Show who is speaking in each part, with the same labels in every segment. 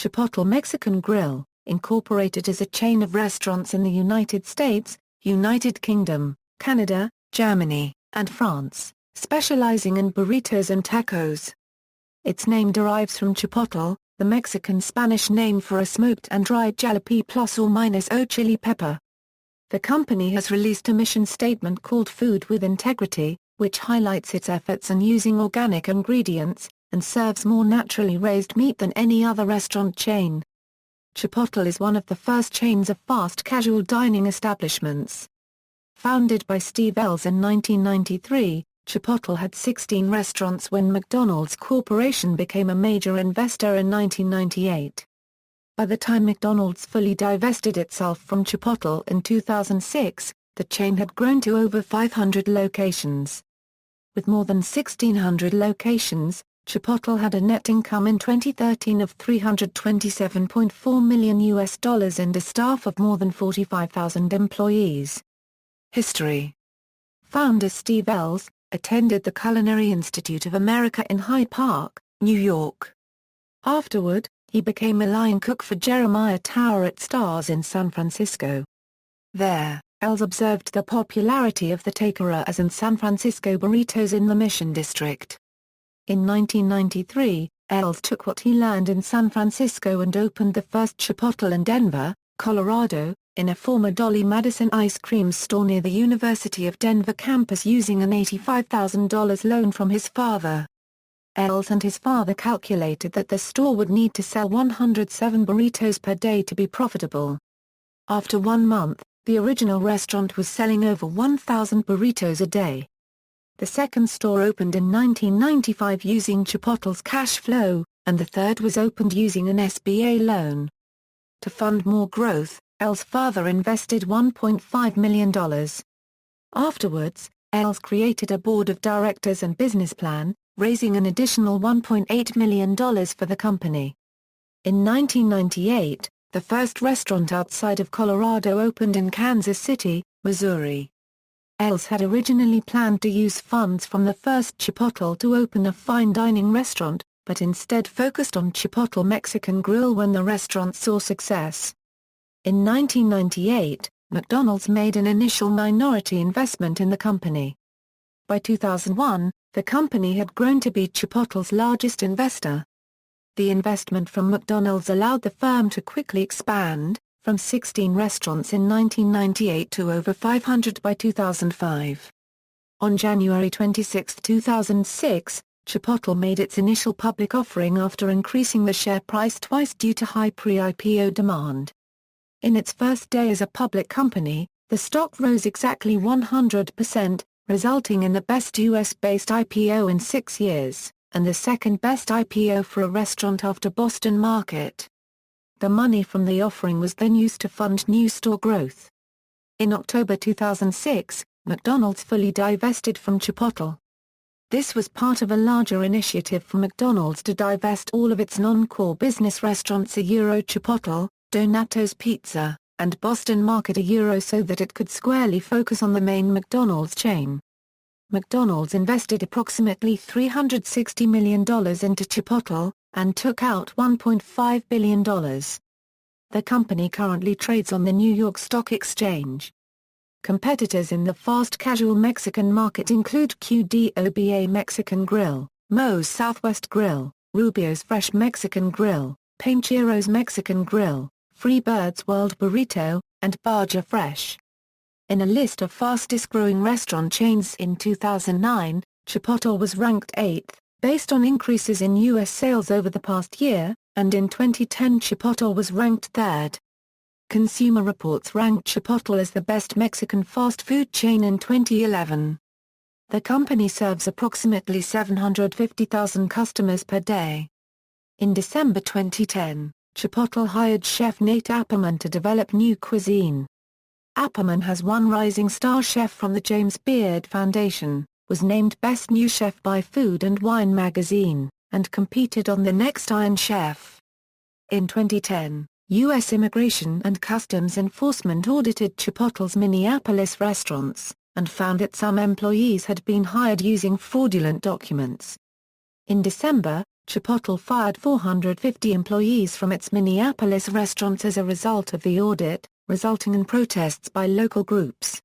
Speaker 1: Chipotle Mexican Grill, Incorporated is a chain of restaurants in the United States, United Kingdom, Canada, Germany, and France, specializing in burritos and tacos. Its name derives from chipotle, the Mexican Spanish name for a smoked and dried jalapeno plus or minus o chili pepper. The company has released a mission statement called Food with Integrity, which highlights its efforts in using organic ingredients, and serves more naturally raised meat than any other restaurant chain. Chipotle is one of the first chains of fast casual dining establishments. Founded by Steve Ells in 1993, Chipotle had 16 restaurants when McDonald's Corporation became a major investor in 1998. By the time McDonald's fully divested itself from Chipotle in 2006, the chain had grown to over 500 locations. With more than 1,600 locations, Chipotle had a net income in 2013 of $327.4 million and a staff of more than 45,000 employees. History. Founder Steve Ells attended the Culinary Institute of America in Hyde Park, New York. Afterward, he became a line cook for Jeremiah Tower at Stars in San Francisco. There, Ells observed the popularity of the taquerías and San Francisco burritos in the Mission District. In 1993, Ells took what he learned in San Francisco and opened the first Chipotle in Denver, Colorado, in a former Dolly Madison ice cream store near the University of Denver campus using an $85,000 loan from his father. Ells and his father calculated that the store would need to sell 107 burritos per day to be profitable. After 1 month, the original restaurant was selling over 1,000 burritos a day. The second store opened in 1995 using Chipotle's cash flow, and the third was opened using an SBA loan. To fund more growth, Ells' father invested $1.5 million. Afterwards, Ells created a board of directors and business plan, raising an additional $1.8 million for the company. In 1998, the first restaurant outside of Colorado opened in Kansas City, Missouri. Ells had originally planned to use funds from the first Chipotle to open a fine dining restaurant, but instead focused on Chipotle Mexican Grill when the restaurant saw success. In 1998, McDonald's made an initial minority investment in the company. By 2001, the company had grown to be Chipotle's largest investor. The investment from McDonald's allowed the firm to quickly expand, from 16 restaurants in 1998 to over 500 by 2005. On January 26, 2006, Chipotle made its initial public offering after increasing the share price twice due to high pre-IPO demand. In its first day as a public company, the stock rose exactly 100%, resulting in the best US-based IPO in 6 years, and the second-best IPO for a restaurant after Boston Market. The money from the offering was then used to fund new store growth. In October 2006, McDonald's fully divested from Chipotle. This was part of a larger initiative from McDonald's to divest all of its non-core business restaurants Chipotle, Donato's Pizza, and Boston Market so that it could squarely focus on the main McDonald's chain. McDonald's invested approximately $360 million into Chipotle, and took out $1.5 billion. The company currently trades on the New York Stock Exchange. Competitors in the fast casual Mexican market include Qdoba Mexican Grill, Moe's Southwest Grill, Rubio's Fresh Mexican Grill, Panchero's Mexican Grill, Freebird's World Burrito, and Baja Fresh. In a list of fastest-growing restaurant chains in 2009, Chipotle was ranked 8th, based on increases in U.S. sales over the past year, and in 2010 Chipotle was ranked 3rd. Consumer Reports ranked Chipotle as the best Mexican fast food chain in 2011. The company serves approximately 750,000 customers per day. In December 2010, Chipotle hired chef Nate Apperman to develop new cuisine. Apperman has won Rising Star Chef from the James Beard Foundation, was named Best New Chef by Food and Wine magazine, and competed on The Next Iron Chef. In 2010, U.S. Immigration and Customs Enforcement audited Chipotle's Minneapolis restaurants, and found that some employees had been hired using fraudulent documents. In December, Chipotle fired 450 employees from its Minneapolis restaurants as a result of the audit, resulting in protests by local groups.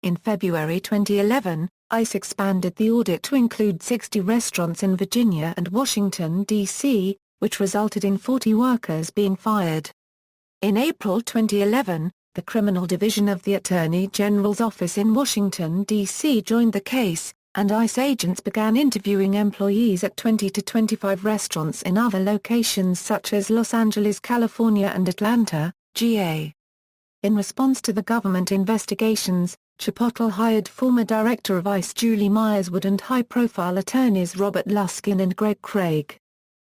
Speaker 1: In February 2011, ICE expanded the audit to include 60 restaurants in Virginia and Washington, D.C., which resulted in 40 workers being fired. In April 2011, the Criminal Division of the Attorney General's office in Washington, D.C. joined the case, and ICE agents began interviewing employees at 20 to 25 restaurants in other locations such as Los Angeles, California and Atlanta, GA. In response to the government investigations, Chipotle hired former Director of ICE Julie Myerswood and high-profile attorneys Robert Luskin and Greg Craig.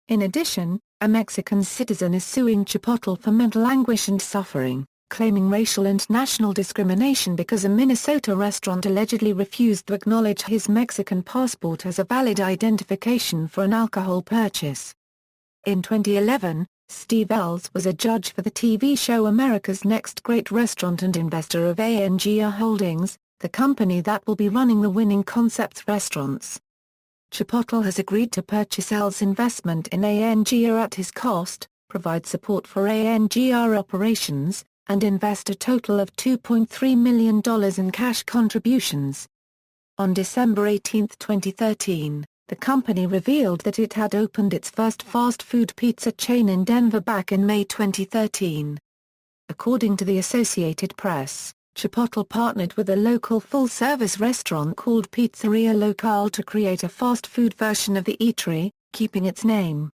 Speaker 1: In addition, a Mexican citizen is suing Chipotle for mental anguish and suffering, claiming racial and national discrimination because a Minnesota restaurant allegedly refused to acknowledge his Mexican passport as a valid identification for an alcohol purchase. In 2011, Steve Ells was a judge for the TV show America's Next Great Restaurant and investor of ANGR Holdings, the company that will be running the winning Concepts restaurants. Chipotle has agreed to purchase Ells' investment in ANGR at his cost, provide support for ANGR operations, and invest a total of $2.3 million in cash contributions. On December 18, 2013, the company revealed that it had opened its first fast food pizza chain in Denver back in May 2013. According to the Associated Press, Chipotle partnered with a local full-service restaurant called Pizzeria Locale to create a fast food version of the eatery, keeping its name.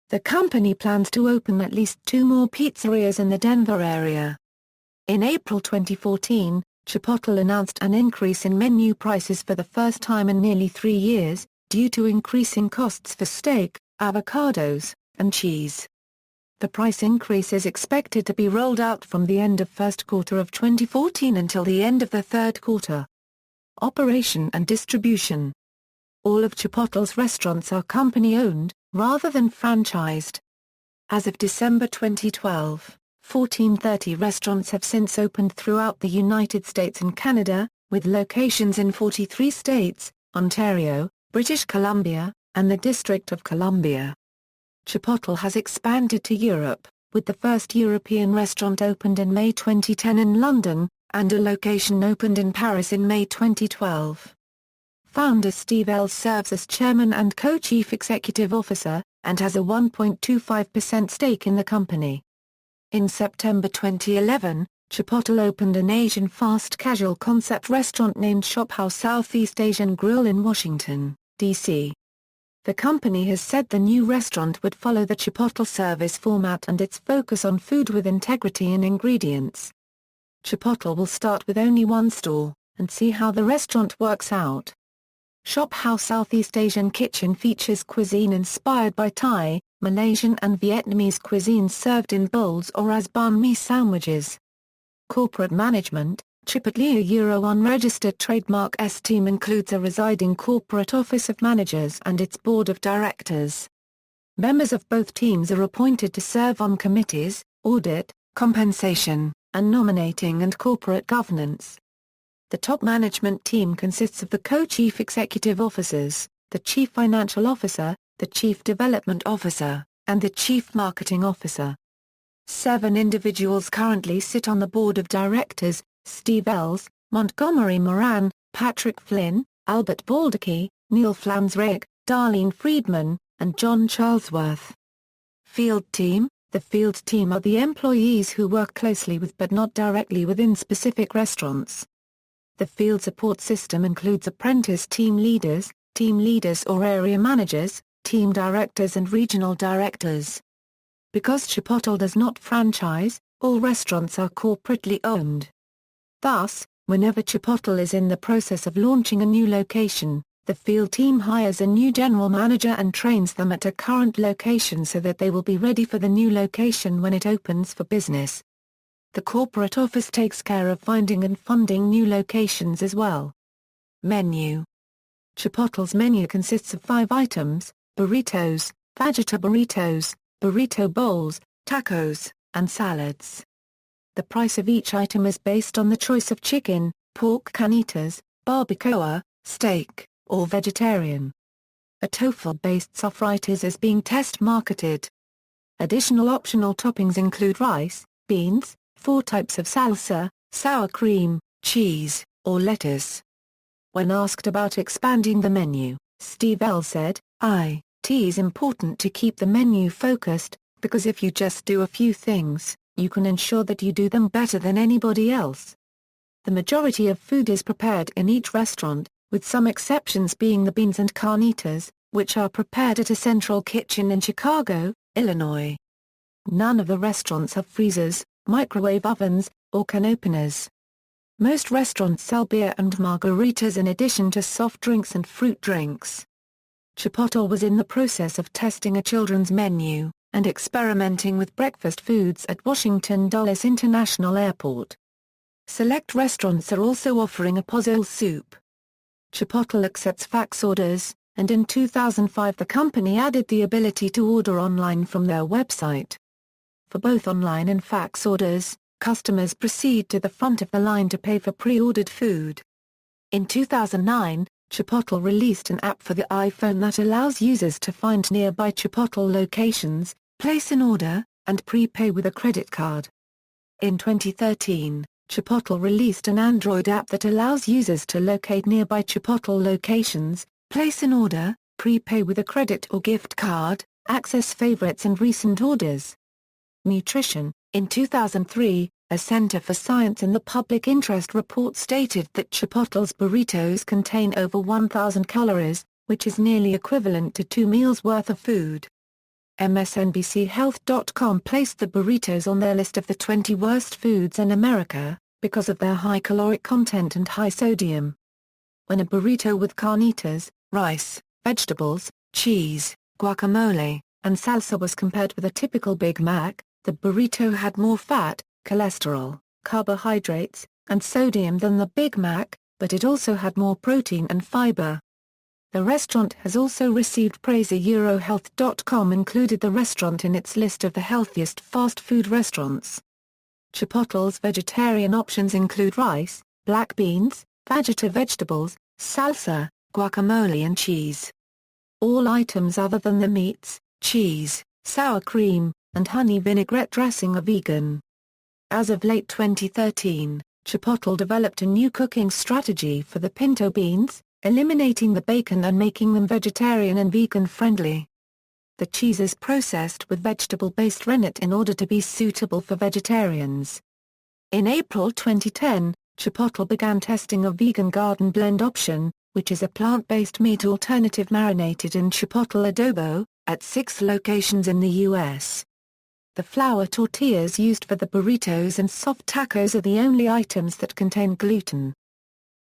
Speaker 1: The company plans to open at least 2 more pizzerias in the Denver area. In April 2014, Chipotle announced an increase in menu prices for the first time in nearly 3 years, due to increasing costs for steak, avocados, and cheese. The price increase is expected to be rolled out from the end of first quarter of 2014 until the end of the third quarter. Operation and distribution. All of Chipotle's restaurants are company-owned, rather than franchised. As of December 2012, 1,430 restaurants have since opened throughout the United States and Canada, with locations in 43 states, Ontario, British Columbia, and the District of Columbia. Chipotle has expanded to Europe, with the first European restaurant opened in May 2010 in London, and a location opened in Paris in May 2012. Founder Steve Ells serves as chairman and co-chief executive officer, and has a 1.25% stake in the company. In September 2011, Chipotle opened an Asian fast casual concept restaurant named ShopHouse Southeast Asian Grill in Washington, D.C. The company has said the new restaurant would follow the Chipotle service format and its focus on food with integrity in ingredients. Chipotle will start with only 1 store, and see how the restaurant works out. ShopHouse Southeast Asian Kitchen features cuisine inspired by Thai, Malaysian and Vietnamese cuisine served in bowls or as banh mi sandwiches. Corporate management. Chipotle a unregistered trademark S-team includes a residing corporate office of managers and its board of directors. Members of both teams are appointed to serve on committees, audit, compensation, and nominating and corporate governance. The top management team consists of the co-chief executive officers, the chief financial officer, the chief development officer, and the chief marketing officer. 7 individuals currently sit on the board of directors: Steve Ells, Montgomery Moran, Patrick Flynn, Albert Baldacci, Neil Flansrigg, Darlene Friedman, and John Charlesworth. Field team. The field team are the employees who work closely with but not directly within specific restaurants. The field support system includes apprentice team leaders or area managers, team directors and regional directors. Because Chipotle does not franchise, all restaurants are corporately owned. Thus, whenever Chipotle is in the process of launching a new location, the field team hires a new general manager and trains them at a current location so that they will be ready for the new location when it opens for business. The corporate office takes care of finding and funding new locations as well. Menu. Chipotle's menu consists of 5 items: burritos, fajita burritos, burrito bowls, tacos, and salads. The price of each item is based on the choice of chicken, pork carnitas, barbacoa, steak, or vegetarian. a tofu-based sopfritas is being test-marketed. Additional optional toppings include rice, beans, 4 types of salsa, sour cream, cheese, or lettuce. When asked about expanding the menu, Steve Ells said, "It is important to keep the menu focused, because if you just do a few things, you can ensure that you do them better than anybody else." The majority of food is prepared in each restaurant, with some exceptions being the beans and carnitas, which are prepared at a central kitchen in Chicago, Illinois. None of the restaurants have freezers, microwave ovens, or can openers. Most restaurants sell beer and margaritas in addition to soft drinks and fruit drinks. Chipotle was in the process of testing a children's menu, and experimenting with breakfast foods at Washington Dulles International Airport. Select restaurants are also offering a pozole soup. Chipotle accepts fax orders, and in 2005 the company added the ability to order online from their website. For both online and fax orders, customers proceed to the front of the line to pay for pre-ordered food. In 2009, Chipotle released an app for the iPhone that allows users to find nearby Chipotle locations, place an order, and prepay with a credit card. In 2013, Chipotle released an Android app that allows users to locate nearby Chipotle locations, place an order, prepay with a credit or gift card, access favorites and recent orders. Nutrition. In 2003, a Center for Science in the Public Interest report stated that Chipotle's burritos contain over 1,000 calories, which is nearly equivalent to 2 meals worth of food. MSNBCHealth.com placed the burritos on their list of the 20 worst foods in America, because of their high caloric content and high sodium. When a burrito with carnitas, rice, vegetables, cheese, guacamole, and salsa was compared with a typical Big Mac, the burrito had more fat, cholesterol, carbohydrates, and sodium than the Big Mac, but it also had more protein and fiber. The restaurant has also received praise. Eurohealth.com included the restaurant in its list of the healthiest fast food restaurants. Chipotle's vegetarian options include rice, black beans, fajita vegetables, salsa, guacamole and cheese. All items other than the meats, cheese, sour cream, and honey vinaigrette dressing are vegan. As of late 2013, Chipotle developed a new cooking strategy for the pinto beans, eliminating the bacon and making them vegetarian and vegan-friendly. The cheese is processed with vegetable-based rennet in order to be suitable for vegetarians. In April 2010, Chipotle began testing a vegan garden blend option, which is a plant-based meat alternative marinated in Chipotle adobo, at 6 locations in the U.S. The flour tortillas used for the burritos and soft tacos are the only items that contain gluten.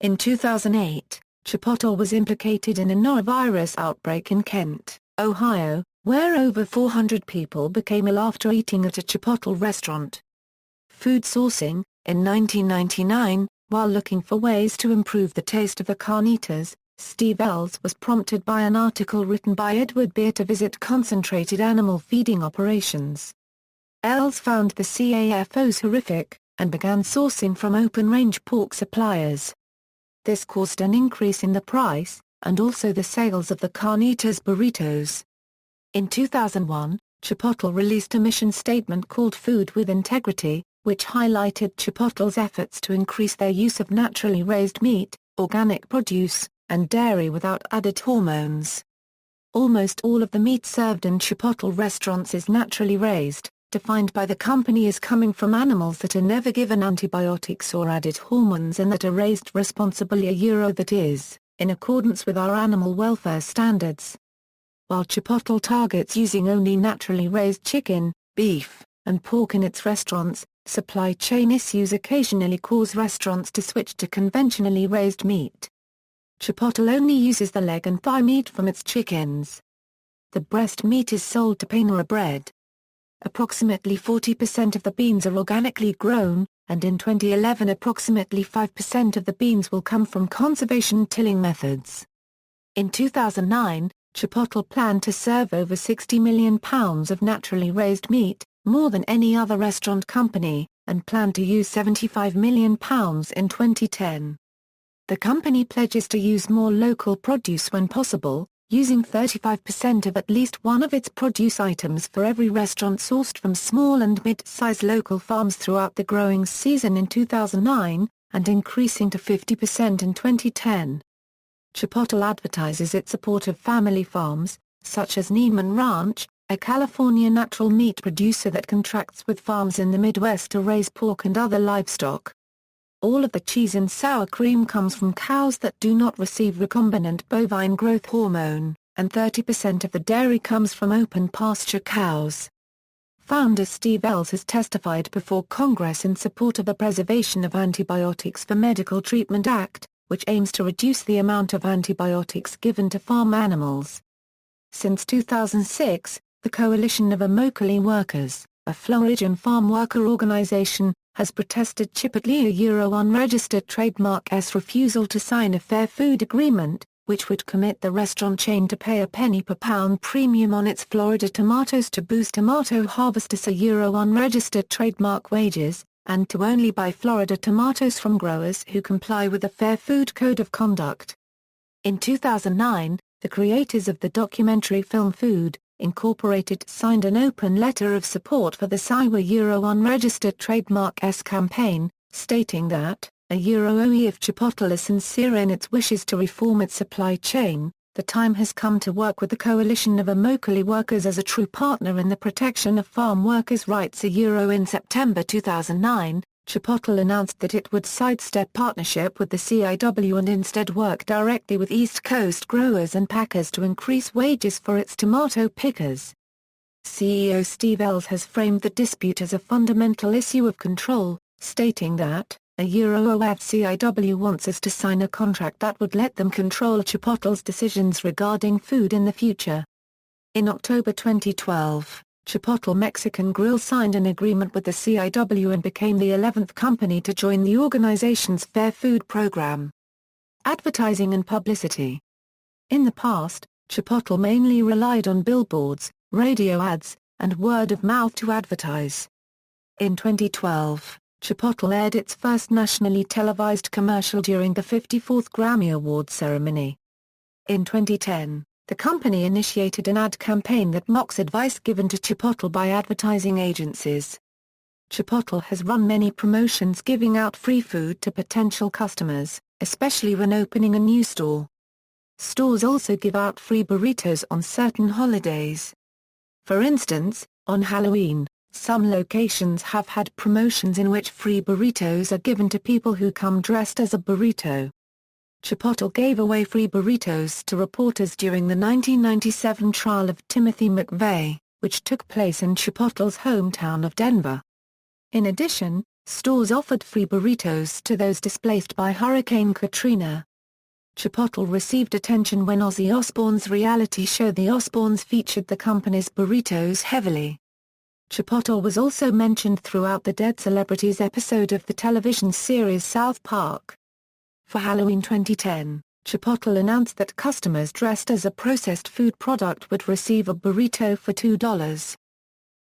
Speaker 1: In 2008, Chipotle was implicated in a norovirus outbreak in Kent, Ohio, where over 400 people became ill after eating at a Chipotle restaurant. Food sourcing. In 1999, while looking for ways to improve the taste of the carnitas, Steve Ells was prompted by an article written by Edward Beer to visit concentrated animal feeding operations. Ells found the CAFOs horrific, and began sourcing from open-range pork suppliers. This caused an increase in the price, and also the sales of the carnitas burritos. In 2001, Chipotle released a mission statement called Food with Integrity, which highlighted Chipotle's efforts to increase their use of naturally raised meat, organic produce, and dairy without added hormones. Almost all of the meat served in Chipotle restaurants is naturally raised, defined by the company as coming from animals that are never given antibiotics or added hormones and that are raised responsibly. That is, in accordance with our animal welfare standards. While Chipotle targets using only naturally raised chicken, beef, and pork in its restaurants, supply chain issues occasionally cause restaurants to switch to conventionally raised meat. Chipotle only uses the leg and thigh meat from its chickens. The breast meat is sold to Panera Bread. Approximately 40% of the beans are organically grown, and in 2011 approximately 5% of the beans will come from conservation tilling methods. In 2009, Chipotle planned to serve over 60 million pounds of naturally raised meat, more than any other restaurant company, and planned to use 75 million pounds in 2010. The company pledges to use more local produce when possible, using 35% of at least one of its produce items for every restaurant sourced from small and mid-size local farms throughout the growing season in 2009, and increasing to 50% in 2010. Chipotle advertises its support of family farms, such as Neiman Ranch, a California natural meat producer that contracts with farms in the Midwest to raise pork and other livestock. All of the cheese and sour cream comes from cows that do not receive recombinant bovine growth hormone, and 30% of the dairy comes from open pasture cows. Founder Steve Ells has testified before Congress in support of the Preservation of Antibiotics for Medical Treatment Act, which aims to reduce the amount of antibiotics given to farm animals. Since 2006, the Coalition of Immokalee Workers, a Floridian farm worker organization, has protested Chipotle a unregistered trademark's refusal to sign a Fair Food Agreement, which would commit the restaurant chain to pay a penny per pound premium on its Florida tomatoes to boost tomato harvesters unregistered trademark wages, and to only buy Florida tomatoes from growers who comply with the Fair Food Code of Conduct. In 2009, the creators of the documentary film Food, Incorporated signed an open letter of support for the SIWA unregistered trademark's campaign, stating that, if Chipotle is sincere in its wishes to reform its supply chain, the time has come to work with the Coalition of Immokalee Workers as a true partner in the protection of farm workers' rights. In September 2009, Chipotle announced that it would sidestep partnership with the CIW and instead work directly with East Coast growers and packers to increase wages for its tomato pickers. CEO Steve Ells has framed the dispute as a fundamental issue of control, stating that, CIW wants us to sign a contract that would let them control Chipotle's decisions regarding food in the future. In October 2012, Chipotle Mexican Grill signed an agreement with the CIW and became the 11th company to join the organization's Fair Food program. Advertising and publicity. In the past, Chipotle mainly relied on billboards, radio ads, and word of mouth to advertise. In 2012, Chipotle aired its first nationally televised commercial during the 54th Grammy Awards ceremony. In 2010, the company initiated an ad campaign that mocks advice given to Chipotle by advertising agencies. Chipotle has run many promotions giving out free food to potential customers, especially when opening a new store. Stores also give out free burritos on certain holidays. For instance, on Halloween, some locations have had promotions in which free burritos are given to people who come dressed as a burrito. Chipotle gave away free burritos to reporters during the 1997 trial of Timothy McVeigh, which took place in Chipotle's hometown of Denver. In addition, stores offered free burritos to those displaced by Hurricane Katrina. Chipotle received attention when Ozzy Osbourne's reality show The Osbournes featured the company's burritos heavily. Chipotle was also mentioned throughout the Dead Celebrities episode of the television series South Park. For Halloween 2010, Chipotle announced that customers dressed as a processed food product would receive a burrito for $2.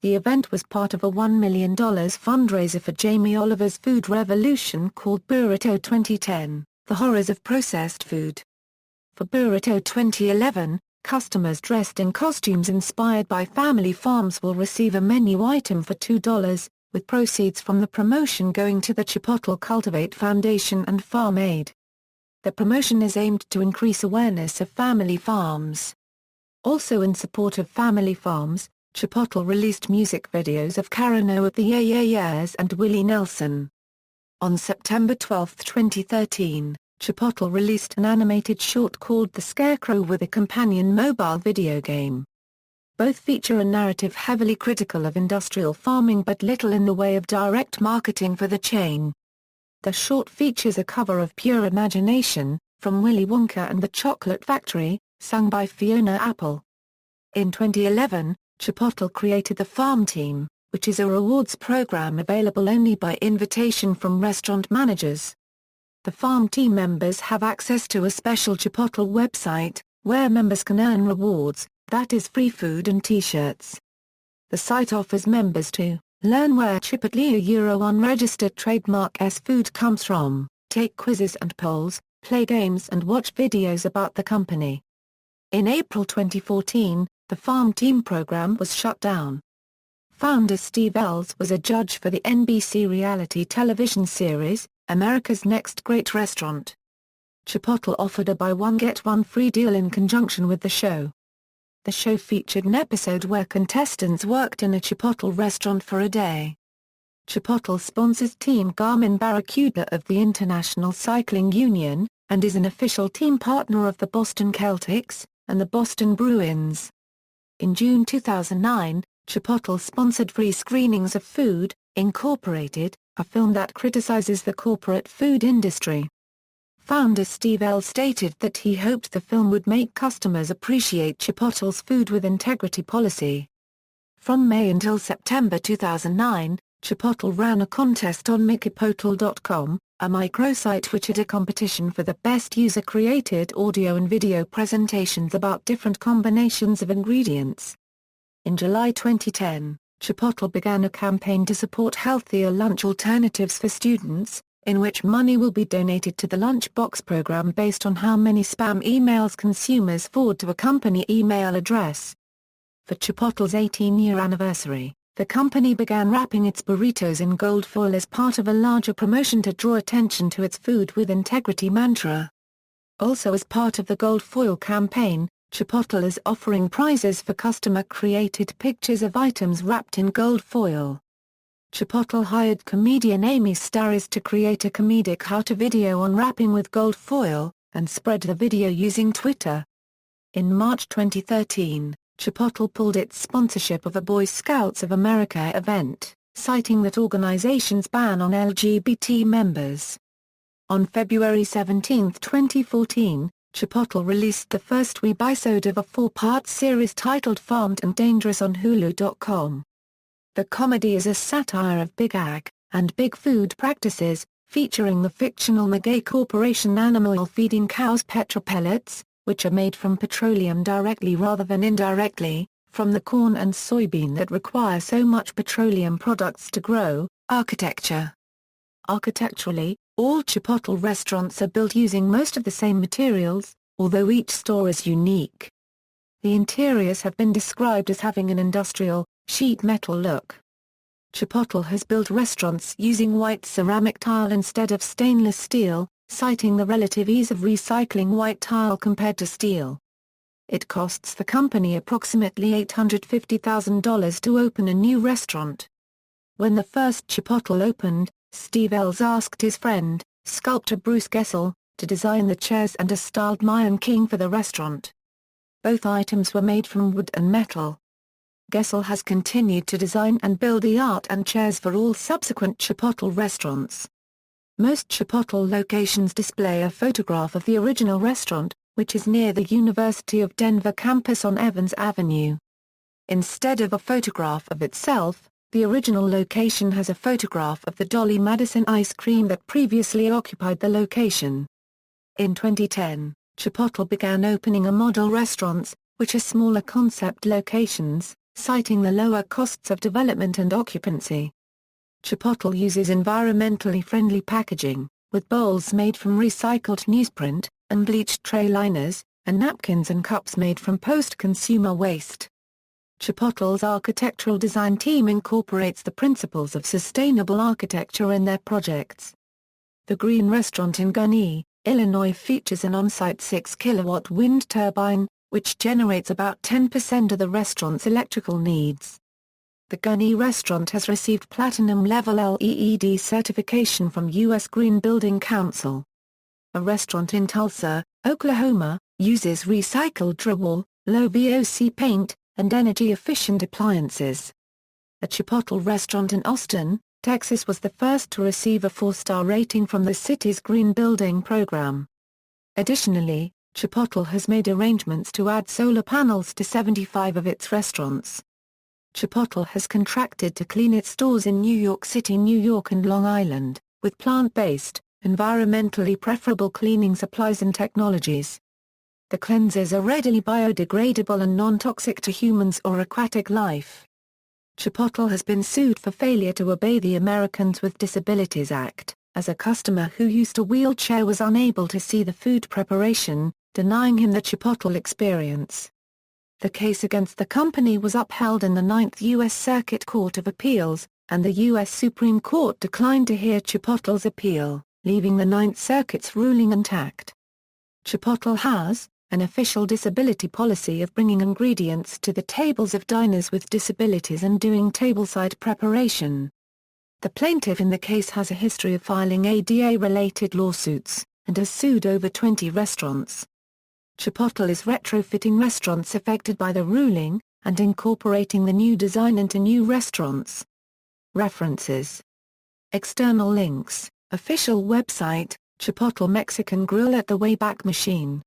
Speaker 1: The event was part of a $1 million fundraiser for Jamie Oliver's food revolution called Burrito 2010, The Horrors of Processed Food. For Burrito 2011, customers dressed in costumes inspired by family farms will receive a menu item for $2, with proceeds from the promotion going to the Chipotle Cultivate Foundation and Farm Aid. The promotion is aimed to increase awareness of family farms. Also in support of family farms, Chipotle released music videos of Karen O of the Yeah Yeah Yeahs and Willie Nelson. On September 12, 2013, Chipotle released an animated short called The Scarecrow with a companion mobile video game. Both feature a narrative heavily critical of industrial farming but little in the way of direct marketing for the chain. The short features a cover of Pure Imagination, from Willy Wonka and the Chocolate Factory, sung by Fiona Apple. In 2011, Chipotle created the Farm Team, which is a rewards program available only by invitation from restaurant managers. The Farm Team members have access to a special Chipotle website, where members can earn rewards, that is free food and t-shirts. The site offers members to learn where Chipotle unregistered trademark's food comes from, take quizzes and polls, play games and watch videos about the company. In April 2014, the Farm Team program was shut down. Founder Steve Ells was a judge for the NBC reality television series, America's Next Great Restaurant. Chipotle offered a buy-one-get-one free deal in conjunction with the show. The show featured an episode where contestants worked in a Chipotle restaurant for a day. Chipotle sponsors Team Garmin Barracuda of the International Cycling Union, and is an official team partner of the Boston Celtics and the Boston Bruins. In June 2009, Chipotle sponsored free screenings of Food, Incorporated, a film that criticizes the corporate food industry. Founder Steve Ells stated that he hoped the film would make customers appreciate Chipotle's food with integrity policy. From May until September 2009, Chipotle ran a contest on Chipotle.com, a microsite which had a competition for the best user-created audio and video presentations about different combinations of ingredients. In July 2010, Chipotle began a campaign to support healthier lunch alternatives for students, in which money will be donated to the Lunchbox program based on how many spam emails consumers forward to a company email address. For Chipotle's 18-year anniversary, the company began wrapping its burritos in gold foil as part of a larger promotion to draw attention to its food with integrity mantra. Also as part of the gold foil campaign, Chipotle is offering prizes for customer-created pictures of items wrapped in gold foil. Chipotle hired comedian Amy Starris to create a comedic how-to video on wrapping with gold foil, and spread the video using Twitter. In March 2013, Chipotle pulled its sponsorship of a Boy Scouts of America event, citing that organization's ban on LGBT members. On February 17, 2014, Chipotle released the first webisode of a 4-part series titled Farmed and Dangerous on Hulu.com. The comedy is a satire of Big Ag and big food practices, featuring the fictional Maguey Corporation animal oil feeding cows petropellets, which are made from petroleum directly rather than indirectly, from the corn and soybean that require so much petroleum products to grow. Architecture. Architecturally, all Chipotle restaurants are built using most of the same materials, although each store is unique. The interiors have been described as having an industrial, sheet metal look. Chipotle has built restaurants using white ceramic tile instead of stainless steel, citing the relative ease of recycling white tile compared to steel. It costs the company approximately $850,000 to open a new restaurant. When the first Chipotle opened, Steve Ells asked his friend, sculptor Bruce Gessel, to design the chairs and a styled Mayan king for the restaurant. Both items were made from wood and metal. Gessel has continued to design and build the art and chairs for all subsequent Chipotle restaurants. Most Chipotle locations display a photograph of the original restaurant, which is near the University of Denver campus on Evans Avenue. Instead of a photograph of itself, the original location has a photograph of the Dolly Madison ice cream that previously occupied the location. In 2010, Chipotle began opening a model restaurants, which are smaller concept locations, citing the lower costs of development and occupancy. Chipotle uses environmentally friendly packaging, with bowls made from recycled newsprint, and bleached tray liners, and napkins and cups made from post-consumer waste. Chipotle's architectural design team incorporates the principles of sustainable architecture in their projects. The Green Restaurant in Gurnee, Illinois features an on-site 6-kilowatt wind turbine, which generates about 10% of the restaurant's electrical needs. The Gurnee restaurant has received Platinum-level LEED certification from U.S. Green Building Council. A restaurant in Tulsa, Oklahoma, uses recycled drywall, low VOC paint, and energy-efficient appliances. A Chipotle restaurant in Austin, Texas was the first to receive a 4-star rating from the city's Green Building program. Additionally, Chipotle has made arrangements to add solar panels to 75 of its restaurants. Chipotle has contracted to clean its stores in New York City, New York and Long Island, with plant-based, environmentally preferable cleaning supplies and technologies. The cleansers are readily biodegradable and non-toxic to humans or aquatic life. Chipotle has been sued for failure to obey the Americans with Disabilities Act, as a customer who used a wheelchair was unable to see the food preparation, denying him the Chipotle experience. The case against the company was upheld in the Ninth U.S. Circuit Court of Appeals, and the U.S. Supreme Court declined to hear Chipotle's appeal, leaving the Ninth Circuit's ruling intact. Chipotle has an official disability policy of bringing ingredients to the tables of diners with disabilities and doing tableside preparation. The plaintiff in the case has a history of filing ADA-related lawsuits, and has sued over 20 restaurants. Chipotle is retrofitting restaurants affected by the ruling, and incorporating the new design into new restaurants. References. External links, official website, Chipotle Mexican Grill at the Wayback Machine.